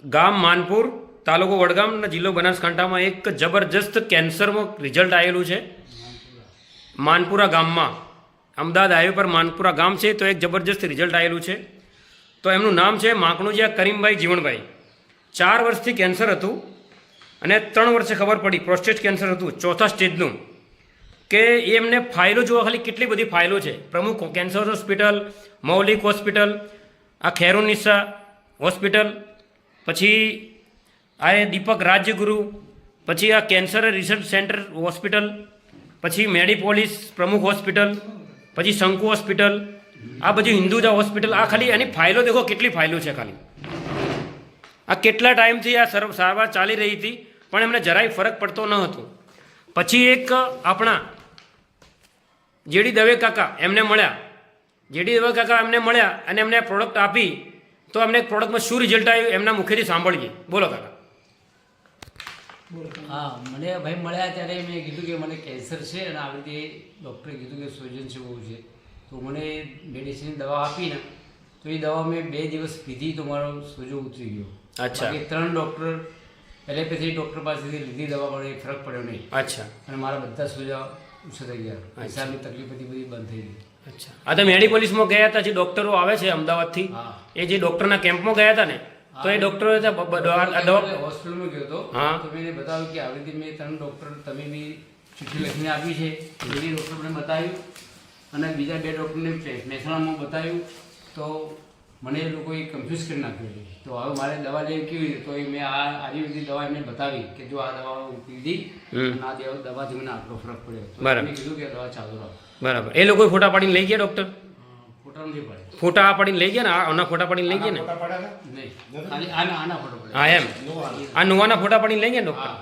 ગામ માનપુર, તાલુકો વડગામ અને જિલ્લો બનાસકાંઠામાં એક જબરજસ્ત કેન્સરમાં રિઝલ્ટ આવેલું છે. માનપુરા ગામમાં અમદાવાદ હાઈવે પર માનપુરા ગામ છે, તો એક જબરજસ્ત રિઝલ્ટ આવેલું છે. તો એમનું નામ છે માકણુજીયા કરીમભાઈ જીવણભાઈ. 4 વર્ષથી કેન્સર હતું અને 3 વર્ષે ખબર પડી પ્રોસ્ટેટ કેન્સર હતું, 4થા સ્ટેજનું. કે એમને ફાઇલો જોવા, ખાલી કેટલી બધી ફાઇલો છે. પ્રમુખ કેન્સર હોસ્પિટલ, મૌલિક હોસ્પિટલ, આ ખેરુનિસા હોસ્પિટલ, પછી આ દીપક રાજ્યગુરુ, પછી આ કેન્સર રિસર્ચ સેન્ટર હોસ્પિટલ, પછી મેડીપોલિસ પ્રમુખ હોસ્પિટલ, પછી શંકુ હોસ્પિટલ, આ બધી હિન્દુજા હોસ્પિટલ. આ ખાલી એની ફાઇલો દેખો, કેટલી ફાઇલો છે ખાલી. આ કેટલા ટાઈમથી આ સારવાર ચાલી રહી હતી, પણ એમને જરાય ફરક પડતો ન હતો. પછી એક આપણા જેડી દવે કાકા એમને મળ્યા. જેડી દવે કાકા એમને મળ્યા અને એમને પ્રોડક્ટ આપી. તો એમને પ્રોડક્ટમાં શું રિઝલ્ટ આવ્યું એમના મુખેથી સાંભળીએ. બોલો કાકા. હા, મને ભાઈ મળ્યા ત્યારે મેં કીધું કે મને કેન્સર છે અને આવી રીતે ડૉક્ટરે કીધું કે સોજન છે બહુ છે. તો મને મેડિસિન દવા આપીને, તો એ દવા મેં 2 દિવસ પીધી તો મારો સોજો ઉતરી ગયો. અચ્છા. 3 ડૉક્ટર એલોપેથી ડૉક્ટર પાસેથી લીધી દવા પણ એ ફરક પડ્યો નહીં. અચ્છા. અને મારા બધા સોજા ઓછા થઈ ગયા. હિસાબની તકલીફ બધી બંધ થઈ ગઈ. અચ્છા. આ તો મેડિપોલિસમાં ગયા હતા, જે ડૉક્ટરો આવે છે અમદાવાદથી, એ જે ડૉક્ટરના કેમ્પમાં ગયા હતા ને, તો એ ડૉક્ટરો હોસ્પિટલમાં ગયો હતો. તો મેં બતાવ્યું કે આવી રીતે મેં 3 ડૉક્ટર તમે બી ચિઠ્ઠી લખીને આપી છે. એ ડૉક્ટર મને બતાવ્યું અને બીજા 2 ડૉક્ટરને મહેસાણામાં બતાવ્યું. તો મને એ લોકોએ કન્ફ્યુઝ કરી નાખ્યું છે. તો હવે મારે દવા લેવી કેવી રીતે? તો એ મેં આ આયુર્વેદિક દવા એમને બતાવી કે જો આ દવા પીધી અને આ દવાથી મને આટલો ફરક પડ્યો. મેં કીધું કે દવા ચાલુ રાખો. બરાબર. એ લોકો ફોટા પાડીને લઈ ગયા ડૉક્ટર? ફોટા નથી પડે. ફોટા પાડીને લઈ ગયા ને? આના ફોટા પાડીને લઈ ગયા ને? નહીં, આના ફોટો પડે. હા, એમ આ નુવાના ફોટા પાડીને લઈ ગયા ડૉક્ટર?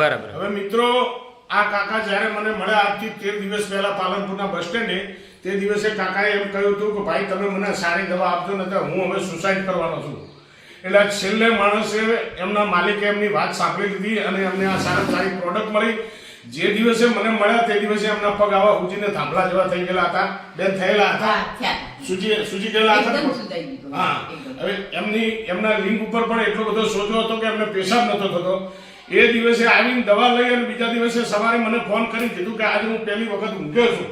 બરાબર. હવે મિત્રો, આ કાકા જ્યારે મને મળ્યા આજથી 13 દિવસ પહેલા પાલનપુરના બસ સ્ટેન્ડે, તે દિવસે કાકાએ એમ કહ્યું હતું કે ભાઈ તમે મને સારી દવા આપજો, ને હું હવે સુસાઇડ કરવાનો છું. એટલે છેલ્લે માણસે એમના માલિકે એમની વાત સાંભળી લીધી અને એમને આ સારી પ્રોડક્ટ મળી. જે દિવસે મને મળ્યા તે દિવસે એમના પગ આવા ઉજીને થાંભલા જેવા થઈ ગયેલા હતા. બેન થયેલા હતા, સૂજી ગયેલા હતા. હા, હવે એમના લિંગ ઉપર પણ એટલો બધો સોજો હતો કે એમને પેશાબ નતો થતો. એ દિવસે આવીને દવા લઈ અને બીજા દિવસે સવારે મને ફોન કરી કીધું કે આજે હું પહેલી વખત ઊંઘ્યો છું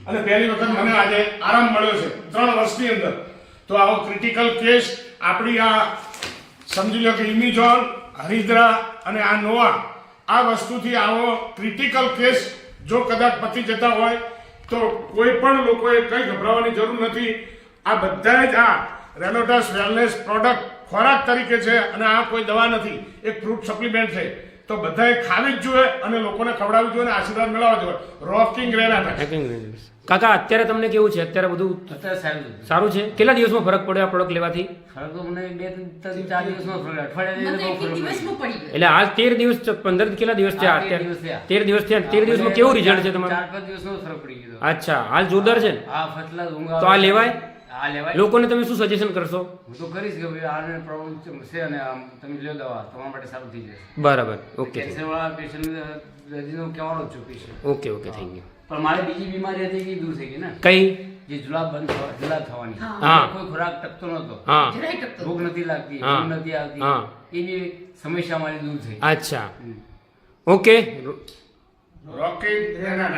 અને પહેલી વખત મને આજે આરામ મળ્યો છે 3 વર્ષની અંદર. તો આવો ક્રિટિકલ કેસ આપણી આ સમજી લો કે ઇમિઝોન, હરિદ્રા અને આ નોવા, આ વસ્તુથી આવો ક્રિટિકલ કેસ જો કદાચ પતી જતા હોય તો કોઈ પણ લોકોએ કંઈ ગભરાવાની જરૂર નથી. આ બધા જ આ રેનોટાસ વેલનેસ પ્રોડક્ટ ખોરાક તરીકે છે અને આ કોઈ દવા નથી, એક ફ્રૂટ સપ્લિમેન્ટ છે. તો બધાએ ખાવી જ જોઈએ અને લોકોને ખવડાવવી જોઈએ અને આશીર્વાદ મેળવવા જોઈએ. રોકિંગ રેના કાકા, અત્યારે તમને કેવું છે? અત્યારે બધું સારું છે? કેટલા દિવસમાં ફરક પડ્યો આ પ્રોડક્ટ લેવાથી? ફરક તો મને 2-4 દિવસમાં ફરક, અઠવાડિયા. એટલે હાલ 13 દિવસ 15 કેટલા દિવસ થયા? અત્યારે 13 દિવસ થયા. 13 દિવસમાં કેવું રિઝલ્ટ છે તમારું? 4-5 દિવસમાં ફરક પડી ગયો. અચ્છા, હાલ જોરદાર છે ને? હા, ફટલા ઊંઘ તો આ લેવાય? આ લેવાય. લોકોને તમે શું સજેશન કરશો? હું તો કરીશ કે ભાઈ આને પ્રોબ્લેમ છે અને તમે લો દવા, તમારા માટે સારું થઈ જશે. બરાબર. ઓકે. કેન્સર વાળા પેશન્ટ દર્દીનો કહેવાનો જ છું patient. Okay okay, thank you. પણ મારે બીજી બીમારી હતી કે દૂર થઈ ગઈ ને. કઈ? જે જુલાબ થવાની. હા. કોઈ ખોરાક ટકતો નતો. હા. ભૂખ નથી લાગતી, ઊંઘ નથી આવતી. એની સમસ્યા મારી દૂર થઈ. અચ્છા, ઓકે. રોકિંગ રેના